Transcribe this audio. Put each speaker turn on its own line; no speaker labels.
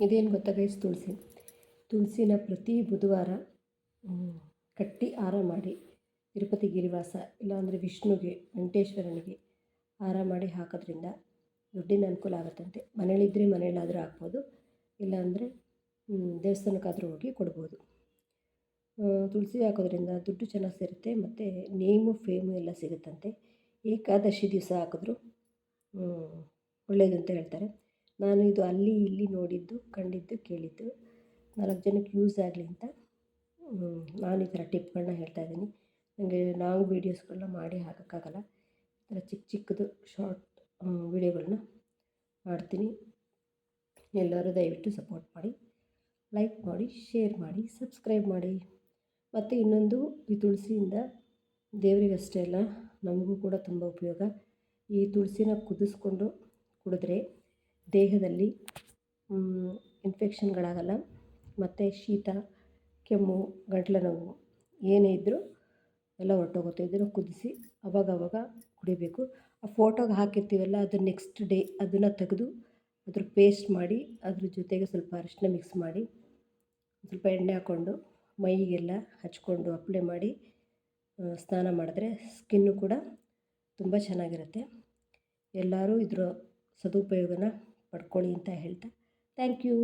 ಇದೇನು ಗೊತ್ತಾ ಗೈಸ್, ತುಳಸಿನ ಪ್ರತಿ ಬುಧವಾರ ಕಟ್ಟಿ ಹಾರ ಮಾಡಿ ತಿರುಪತಿ ಗಿರಿವಾಸ ಇಲ್ಲಾಂದರೆ ವಿಷ್ಣುಗೆ, ವೆಂಕಟೇಶ್ವರನಿಗೆ ಹಾರ ಮಾಡಿ ಹಾಕೋದ್ರಿಂದ ದುಡ್ಡಿನ ಅನುಕೂಲ ಆಗುತ್ತಂತೆ. ಮನೇಲಿದ್ದರೆ ಮನೇಲಾದರೂ ಹಾಕ್ಬೋದು, ಇಲ್ಲಾಂದರೆ ದೇವಸ್ಥಾನಕ್ಕಾದರೂ ಹೋಗಿ ಕೊಡ್ಬೋದು. ತುಳಸಿ ಹಾಕೋದ್ರಿಂದ ದುಡ್ಡು ಚೆನ್ನಾಗಿ ಸೇರುತ್ತೆ ಮತ್ತು ನೇಮು ಫೇಮು ಎಲ್ಲ ಸಿಗುತ್ತಂತೆ. ಏಕಾದಶಿ ದಿವಸ ಹಾಕಿದ್ರು ಒಳ್ಳೆಯದು ಅಂತ ಹೇಳ್ತಾರೆ. ನಾನು ಇದು ಅಲ್ಲಿ ಇಲ್ಲಿ ನೋಡಿದ್ದು, ಕಂಡಿದ್ದು, ಕೇಳಿದ್ದು 4 ಜನಕ್ಕೆ ಯೂಸ್ ಆಗಲಿ ಅಂತ ನಾನು ಈ ಥರ ಟಿಪ್ಗಳನ್ನ ಹೇಳ್ತಾಯಿದ್ದೀನಿ. ನನಗೆ ಲಾಂಗ್ ವೀಡಿಯೋಸ್ಗಳನ್ನ ಮಾಡಿ ಹಾಕೋಕ್ಕಾಗಲ್ಲ. ಈ ಥರ ಚಿಕ್ಕದು ಶಾರ್ಟ್ ವೀಡಿಯೋಗಳನ್ನ ಮಾಡ್ತೀನಿ. ಎಲ್ಲರೂ ದಯವಿಟ್ಟು ಸಪೋರ್ಟ್ ಮಾಡಿ, ಲೈಕ್ ಮಾಡಿ, ಶೇರ್ ಮಾಡಿ, ಸಬ್ಸ್ಕ್ರೈಬ್ ಮಾಡಿ. ಮತ್ತು ಇನ್ನೊಂದು, ಈ ತುಳಸಿಯಿಂದ ದೇವರಿಗಷ್ಟೇ ಅಲ್ಲ, ನಮಗೂ ಕೂಡ ತುಂಬ ಉಪಯೋಗ. ಈ ತುಳಸಿನ ಕುದಿಸ್ಕೊಂಡು ಕುಡಿದ್ರೆ ದೇಹದಲ್ಲಿ ಇನ್ಫೆಕ್ಷನ್ಗಳಾಗಲ್ಲ. ಮತ್ತು ಶೀತ, ಕೆಮ್ಮು, ಗಂಟಲು ನೋವು ಏನೇ ಇದ್ದರೂ ಎಲ್ಲ ಹೊರಟೋಗುತ್ತೆ. ಇದನ್ನು ಕುದಿಸಿ ಅವಾಗವಾಗ ಕುಡಿಬೇಕು. ಆ ಫೋಟೋಗೆ ಹಾಕಿರ್ತೀವಲ್ಲ, ಅದು ನೆಕ್ಸ್ಟ್ ಡೇ ಅದನ್ನು ತೆಗೆದು ಅದ್ರ ಪೇಸ್ಟ್ ಮಾಡಿ ಅದ್ರ ಜೊತೆಗೆ ಸ್ವಲ್ಪ ಅರಿಶಿನ ಮಿಕ್ಸ್ ಮಾಡಿ ಸ್ವಲ್ಪ ಎಣ್ಣೆ ಹಾಕ್ಕೊಂಡು ಮೈಗೆಲ್ಲ ಹಚ್ಕೊಂಡು ಅಪ್ಲೈ ಮಾಡಿ ಸ್ನಾನ ಮಾಡಿದ್ರೆ ಸ್ಕಿನ್ನು ಕೂಡ ತುಂಬ ಚೆನ್ನಾಗಿರುತ್ತೆ. ಎಲ್ಲರೂ ಇದರ ಸದುಪಯೋಗನ ಪಡ್ಕೊಳ್ಳಿ ಅಂತ ಹೇಳ್ತಾ ಥ್ಯಾಂಕ್ ಯು.